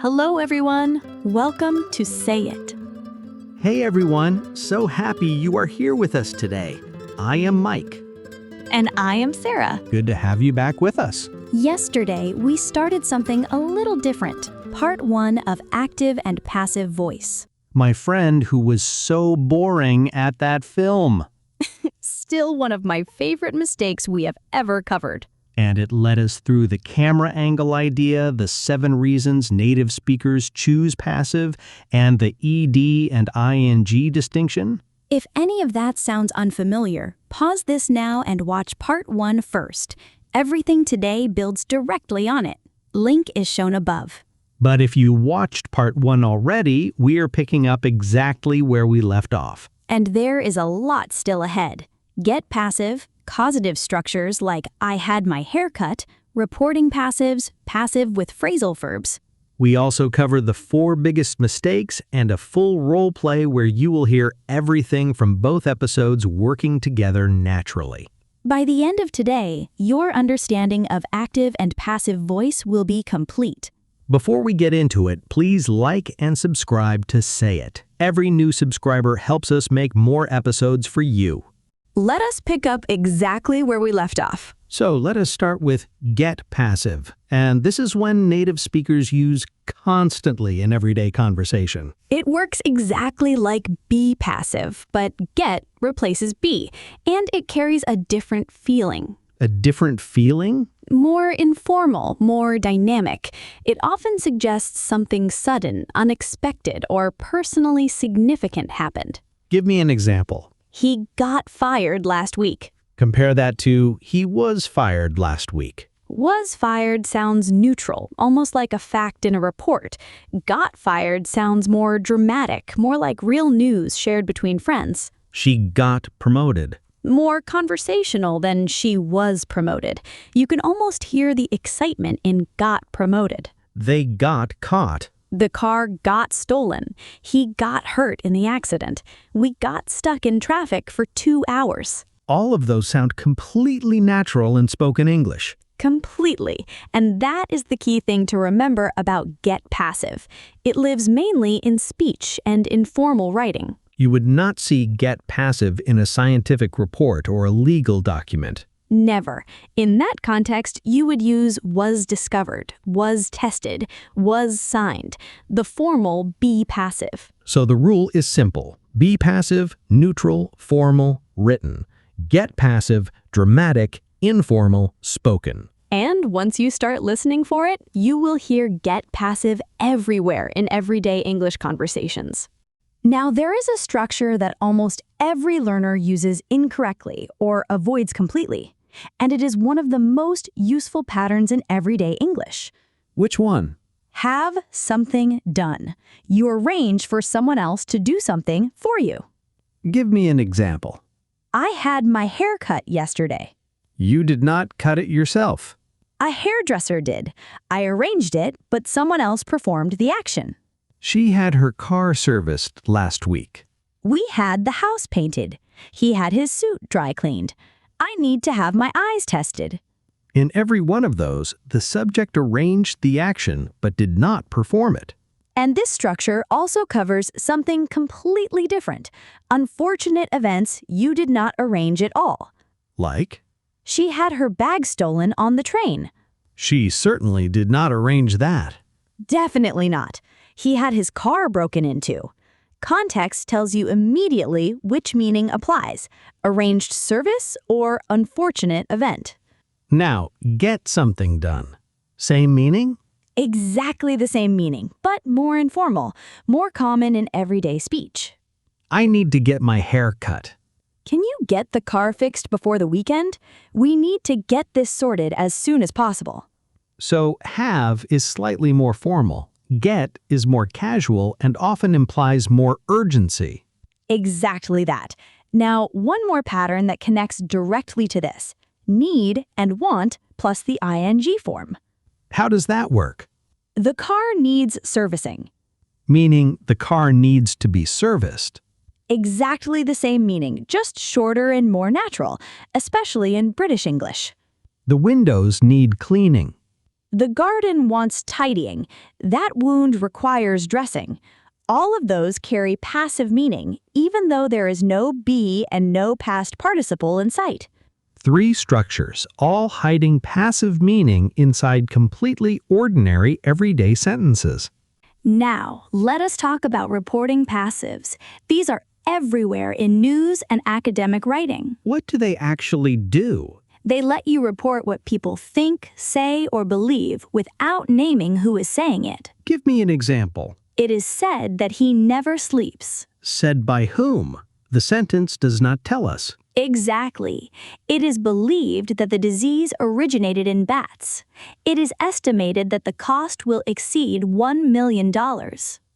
Hello, everyone. Welcome to Say It. Hey everyone, so happy you are here with us today. I am Mike. And I am Sarah. Good to have you back with us. Yesterday, we started something a little different. Part 1 of active and passive voice. My friend who was so boring at that film. Still one of my favorite mistakes we have ever covered. And it led us through the camera angle idea, the 7 reasons native speakers choose passive, and the ED and ING distinction. If any of that sounds unfamiliar, pause this now and watch Part 1 first. Everything today builds directly on it. Link is shown above. But if you watched Part 1 already, we are picking up exactly where we left off. And there is a lot still ahead. Get passive, causative structures like I had my hair cut, reporting passives, passive with phrasal verbs. We also cover the 4 biggest mistakes and a full role play where you will hear everything from both episodes working together naturally. By the end of today, your understanding of active and passive voice will be complete. Before we get into it, please like and subscribe to Say It. Every new subscriber helps us make more episodes for you. Let us pick up exactly where we left off. So let us start with get passive. And this is when native speakers use constantly in everyday conversation. It works exactly like be passive, but get replaces be, and it carries a different feeling. A different feeling? More informal, more dynamic. It often suggests something sudden, unexpected, or personally significant happened. Give me an example. He got fired last week. Compare that to he was fired last week. Was fired sounds neutral, almost like a fact in a report. Got fired sounds more dramatic, more like real news shared between friends. She got promoted. More conversational than she was promoted. You can almost hear the excitement in got promoted. They got caught. The car got stolen. He got hurt in the accident. We got stuck in traffic for 2 hours. All of those sound completely natural in spoken English. Completely. And that is the key thing to remember about get passive. It lives mainly in speech and informal writing. You would not see get passive in a scientific report or a legal document. Never. In that context, you would use was discovered, was tested, was signed, the formal be passive. So the rule is simple. Be passive, neutral, formal, written. Get passive, dramatic, informal, spoken. And once you start listening for it, you will hear get passive everywhere in everyday English conversations. Now, there is a structure that almost every learner uses incorrectly or avoids completely, and it is one of the most useful patterns in everyday English. Which one? Have something done. You arrange for someone else to do something for you. Give me an example. I had my hair cut yesterday. You did not cut it yourself. A hairdresser did. I arranged it, but someone else performed the action. She had her car serviced last week. We had the house painted. He had his suit dry cleaned. I need to have my eyes tested. In every one of those, the subject arranged the action but did not perform it. And this structure also covers something completely different. Unfortunate events you did not arrange at all. Like? She had her bag stolen on the train. She certainly did not arrange that. Definitely not. He had his car broken into. Context tells you immediately which meaning applies, arranged service or unfortunate event. Now, get something done. Same meaning? Exactly the same meaning, but more informal, more common in everyday speech. I need to get my hair cut. Can you get the car fixed before the weekend? We need to get this sorted as soon as possible. So, have is slightly more formal. Get is more casual and often implies more urgency. Exactly that. Now, one more pattern that connects directly to this. Need and want plus the ing form. How does that work? The car needs servicing. Meaning the car needs to be serviced. Exactly the same meaning, just shorter and more natural, especially in British English. The windows need cleaning. The garden wants tidying. That wound requires dressing. All of those carry passive meaning, even though there is no be and no past participle in sight. 3 structures, all hiding passive meaning inside completely ordinary everyday sentences. Now, let us talk about reporting passives. These are everywhere in news and academic writing. What do they actually do? They let you report what people think, say, or believe without naming who is saying it. Give me an example. It is said that he never sleeps. Said by whom? The sentence does not tell us. Exactly. It is believed that the disease originated in bats. It is estimated that the cost will exceed $1 million.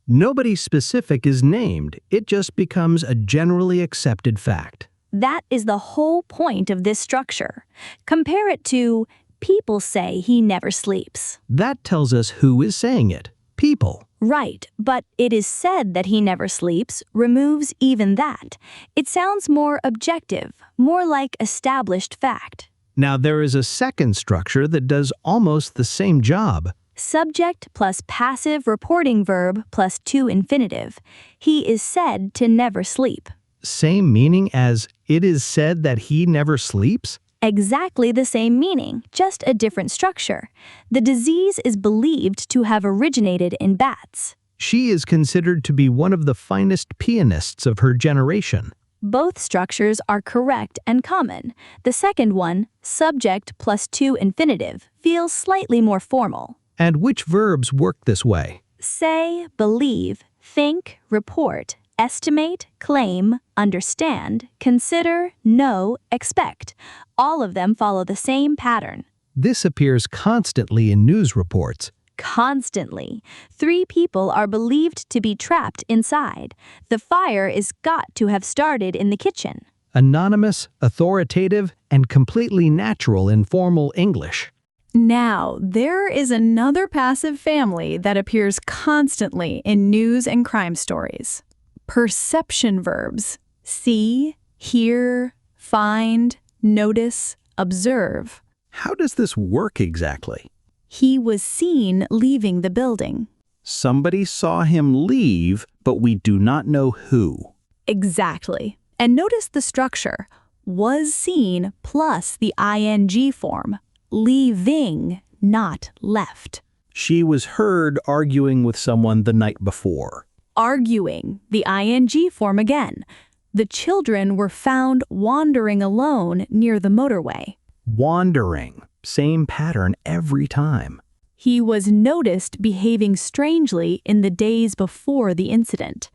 Nobody specific is named. It just becomes a generally accepted fact. That is the whole point of this structure. Compare it to, people say he never sleeps. That tells us who is saying it. People. Right, but it is said that he never sleeps removes even that. It sounds more objective, more like established fact. Now there is a second structure that does almost the same job. Subject plus passive reporting verb plus to infinitive. He is said to never sleep. Same meaning as it is said that he never sleeps? Exactly the same meaning, just a different structure. The disease is believed to have originated in bats. She is considered to be one of the finest pianists of her generation. Both structures are correct and common. The second one, subject plus to infinitive, feels slightly more formal. And which verbs work this way? Say, believe, think, report, estimate, claim, understand, consider, know, expect. All of them follow the same pattern. This appears constantly in news reports. Constantly. 3 people are believed to be trapped inside. The fire is got to have started in the kitchen. Anonymous, authoritative, and completely natural in formal English. Now, there is another passive family that appears constantly in news and crime stories. Perception verbs. See, hear, find, notice, observe. How does this work exactly? He was seen leaving the building. Somebody saw him leave, but we do not know who. Exactly. And notice the structure. Was seen plus the ing form. Leaving, not left. She was heard arguing with someone the night before. Arguing, the ing form again. The children were found wandering alone near the motorway. Wandering. Same pattern every time. He was noticed behaving strangely in the days before the incident.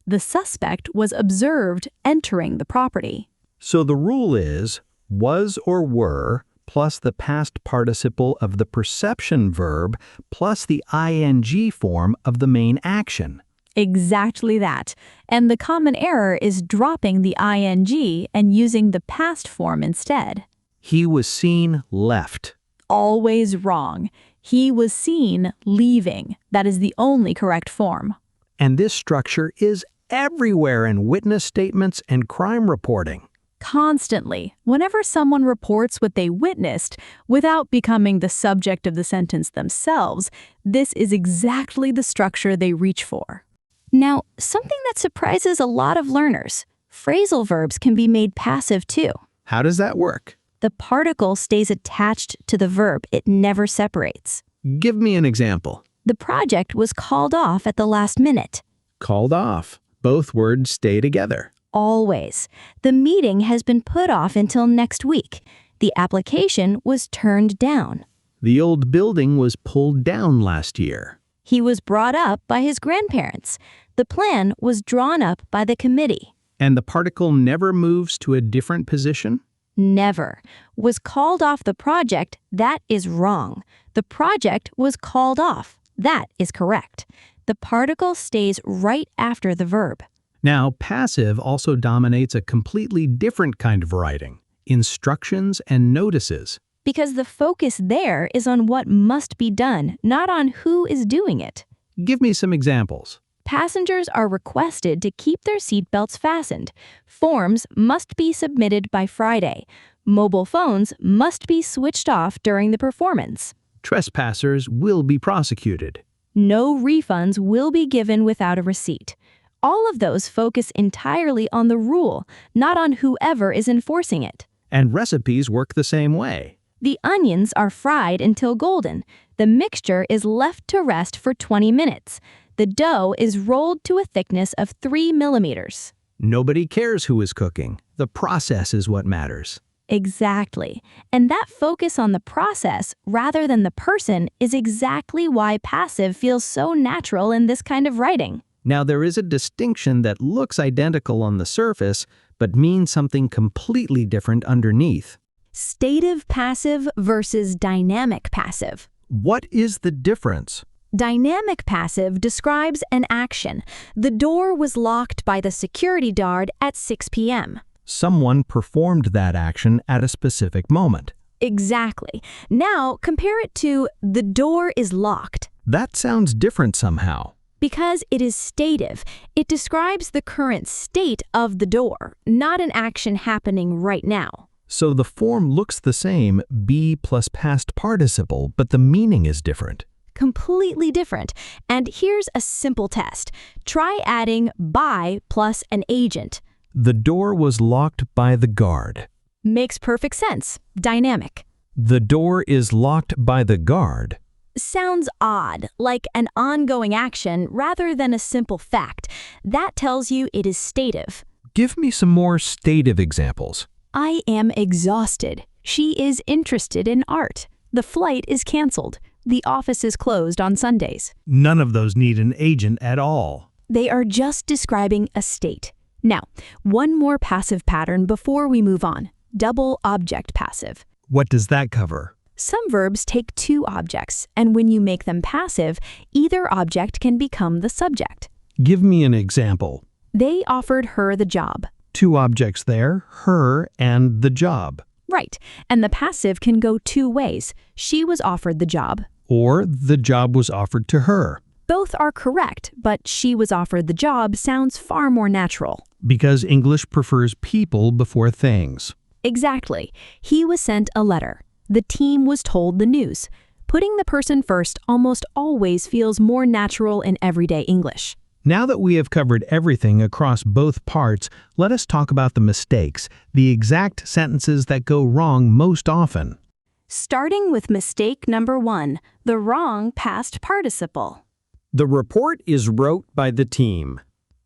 The suspect was observed entering the property. So the rule is was or were plus the past participle of the perception verb plus the ing form of the main action. Exactly that. And the common error is dropping the ing and using the past form instead. He was seen left. Always wrong. He was seen leaving. That is the only correct form. And this structure is everywhere in witness statements and crime reporting. Constantly, whenever someone reports what they witnessed without becoming the subject of the sentence themselves, this is exactly the structure they reach for. Now, something that surprises a lot of learners. Phrasal verbs can be made passive too. How does that work? The particle stays attached to the verb. It never separates. Give me an example. The project was called off at the last minute. Called off. Both words stay together. Always. The meeting has been put off until next week. The application was turned down. The old building was pulled down last year. He was brought up by his grandparents. The plan was drawn up by the committee. And the particle never moves to a different position? Never. Was called off the project, that is wrong. The project was called off. That is correct. The particle stays right after the verb. Now, passive also dominates a completely different kind of writing, instructions and notices. Because the focus there is on what must be done, not on who is doing it. Give me some examples. Passengers are requested to keep their seatbelts fastened. Forms must be submitted by Friday. Mobile phones must be switched off during the performance. Trespassers will be prosecuted. No refunds will be given without a receipt. All of those focus entirely on the rule, not on whoever is enforcing it. And recipes work the same way. The onions are fried until golden. The mixture is left to rest for 20 minutes. The dough is rolled to a thickness of 3 millimeters. Nobody cares who is cooking. The process is what matters. Exactly. And that focus on the process rather than the person is exactly why passive feels so natural in this kind of writing. Now, there is a distinction that looks identical on the surface, but means something completely different underneath. Stative passive versus dynamic passive. What is the difference? Dynamic passive describes an action. The door was locked by the security guard at 6 p.m. Someone performed that action at a specific moment. Exactly. Now, compare it to the door is locked. That sounds different somehow. Because it is stative, it describes the current state of the door, not an action happening right now. So the form looks the same, be plus past participle, but the meaning is different. Completely different. And here's a simple test. Try adding by plus an agent. The door was locked by the guard. Makes perfect sense. Dynamic. The door is locked by the guard. Sounds odd, like an ongoing action rather than a simple fact. That tells you it is stative. Give me some more stative examples. I am exhausted. She is interested in art. The flight is canceled. The office is closed on Sundays. None of those need an agent at all. They are just describing a state. Now, one more passive pattern before we move on. Double object passive. What does that cover? Some verbs take two objects, and when you make them passive, either object can become the subject. Give me an example. They offered her the job. Two objects there, her and the job. Right, and the passive can go two ways. She was offered the job. Or the job was offered to her. Both are correct, but she was offered the job sounds far more natural. Because English prefers people before things. Exactly. He was sent a letter. The team was told the news. Putting the person first almost always feels more natural in everyday English. Now that we have covered everything across both parts, let us talk about the mistakes, the exact sentences that go wrong most often. Starting with mistake number 1, the wrong past participle. The report is wrote by the team.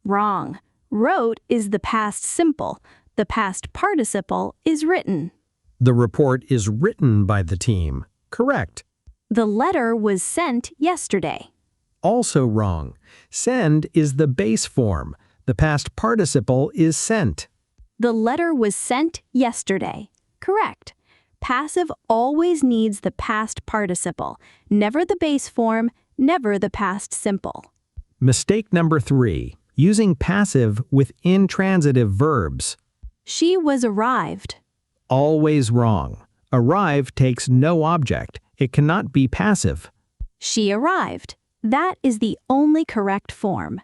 Wrong. Wrote is the past simple. The past participle is written. The report is written by the team. Correct. The letter was sent yesterday. Also wrong. Send is the base form. The past participle is sent. The letter was sent yesterday. Correct. Passive always needs the past participle, never the base form, never the past simple. Mistake number 3. Using passive with intransitive verbs. She was arrived. Always wrong. Arrive takes no object. It cannot be passive. She arrived. That is the only correct form.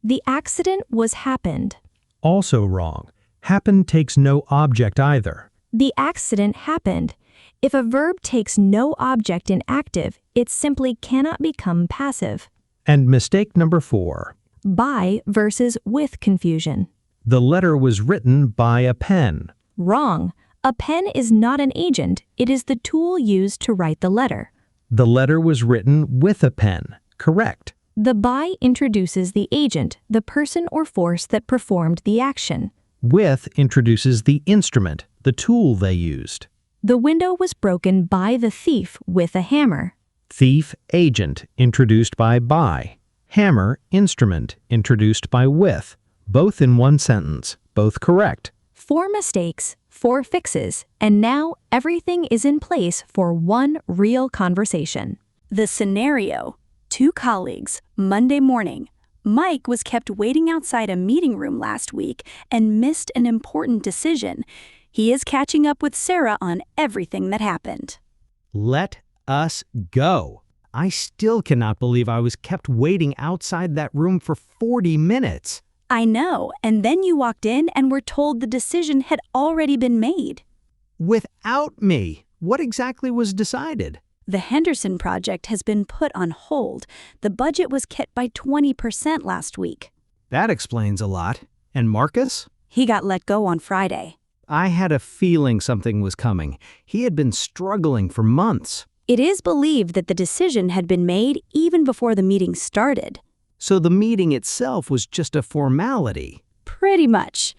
The accident was happened. Also wrong. Happen takes no object either. The accident happened. If a verb takes no object in active, it simply cannot become passive. And mistake number 4. By versus with confusion. The letter was written by a pen. Wrong. A pen is not an agent. It is the tool used to write the letter. The letter was written with a pen. Correct. The by introduces the agent, the person or force that performed the action. With introduces the instrument, the tool they used. The window was broken by the thief with a hammer. Thief, agent, introduced by. Hammer, instrument, introduced by with. Both in one sentence. Both correct. 4 mistakes, 4 fixes, and now everything is in place for one real conversation. The scenario. 2 colleagues, Monday morning. Mike was kept waiting outside a meeting room last week and missed an important decision. He is catching up with Sarah on everything that happened. Let us go. I still cannot believe I was kept waiting outside that room for 40 minutes. I know, and then you walked in and were told the decision had already been made. Without me. What exactly was decided? The Henderson project has been put on hold. The budget was cut by 20% last week. That explains a lot. And Marcus? He got let go on Friday. I had a feeling something was coming. He had been struggling for months. It is believed that the decision had been made even before the meeting started. So the meeting itself was just a formality. Pretty much.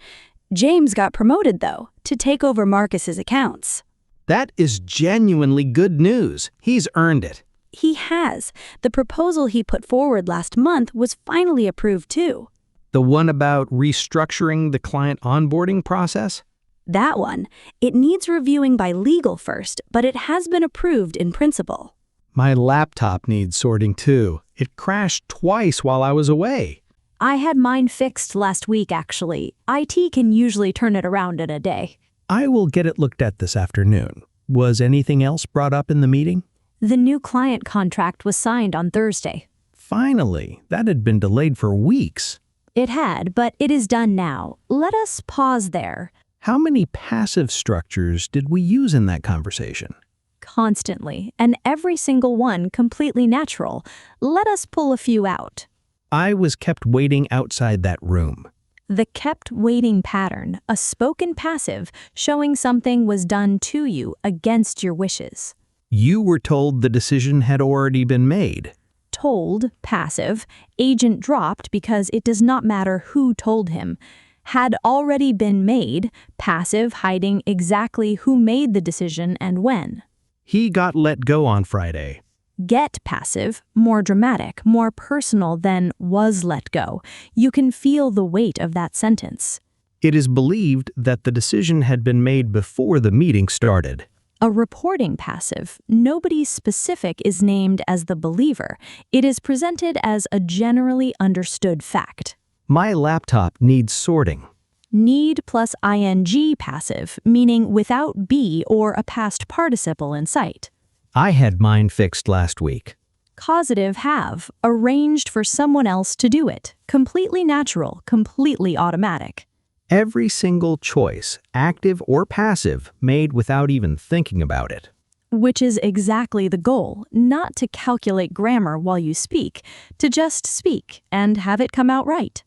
James got promoted, though, to take over Marcus's accounts. That is genuinely good news. He's earned it. He has. The proposal he put forward last month was finally approved, too. The one about restructuring the client onboarding process? That one. It needs reviewing by legal first, but it has been approved in principle. My laptop needs sorting too. It crashed twice while I was away. I had mine fixed last week, actually. IT can usually turn it around in a day. I will get it looked at this afternoon. Was anything else brought up in the meeting? The new client contract was signed on Thursday. Finally, that had been delayed for weeks. It had, but it is done now. Let us pause there. How many passive structures did we use in that conversation? Constantly, and every single one completely natural. Let us pull a few out. I was kept waiting outside that room. The kept waiting pattern, a spoken passive showing something was done to you against your wishes. You were told the decision had already been made. Told, passive, agent dropped because it does not matter who told him. Had already been made, passive hiding exactly who made the decision and when. He got let go on Friday. Get passive, more dramatic, more personal than was let go. You can feel the weight of that sentence. It is believed that the decision had been made before the meeting started. A reporting passive, nobody specific is named as the believer. It is presented as a generally understood fact. My laptop needs sorting. Need plus ing passive, meaning without be or a past participle in sight. I had mine fixed last week. Causative HAVE, arranged for someone else to do it. Completely natural, completely automatic. Every single choice, active or passive, made without even thinking about it. Which is exactly the goal, not to calculate grammar while you speak, to just speak and have it come out right.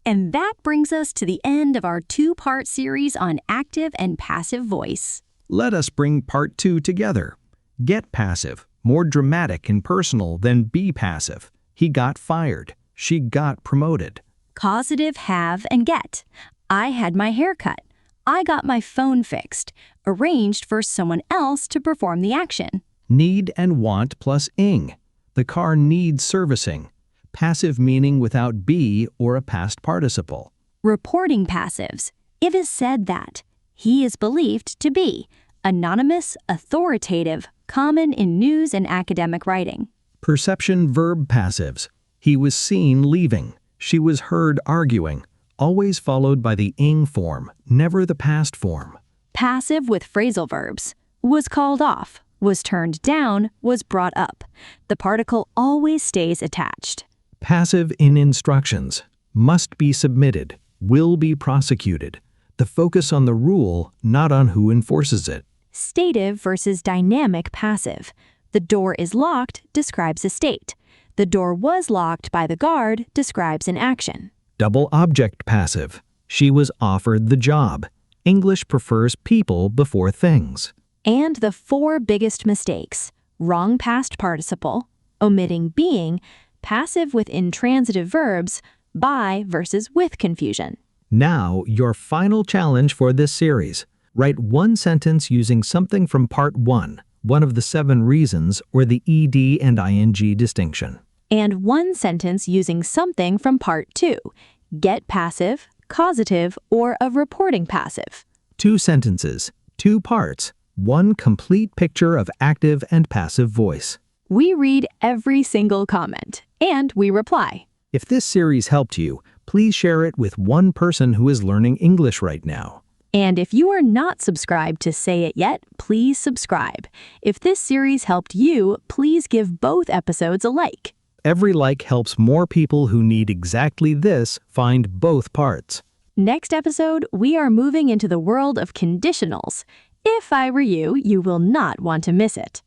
And that brings us to the end of our two-part series on active and passive voice. Let us bring part 2 together. Get passive, more dramatic and personal than be passive. He got fired. She got promoted. Causative have and get. I had my hair cut. I got my phone fixed. Arranged for someone else to perform the action. Need and want plus ing. The car needs servicing. Passive meaning without be or a past participle. Reporting passives. It is said that. He is believed to be. Anonymous, authoritative, common in news and academic writing. Perception verb passives. He was seen leaving. She was heard arguing. Always followed by the ing form, never the past form. Passive with phrasal verbs. Was called off. Was turned down. Was brought up. The particle always stays attached. Passive in instructions. Must be submitted. Will be prosecuted. The focus on the rule, not on who enforces it. Stative versus dynamic passive. The door is locked describes a state. The door was locked by the guard describes an action. Double object passive. She was offered the job. English prefers people before things. And the 4 biggest mistakes. Wrong past participle, omitting being, passive with intransitive verbs, by versus with confusion. Now, your final challenge for this series. Write one sentence using something from part 1, one of the 7 reasons, or the ed and ing distinction. And one sentence using something from part 2, get passive, causative, or a reporting passive. 2 sentences, 2 parts, 1 complete picture of active and passive voice. We read every single comment, and we reply. If this series helped you, please share it with one person who is learning English right now. And if you are not subscribed to Say It Yet, please subscribe. If this series helped you, please give both episodes a like. Every like helps more people who need exactly this find both parts. Next episode, we are moving into the world of conditionals. If I were you, you will not want to miss it.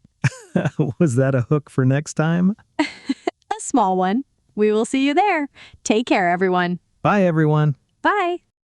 Was that a hook for next time? A small one. We will see you there. Take care, everyone. Bye, everyone. Bye.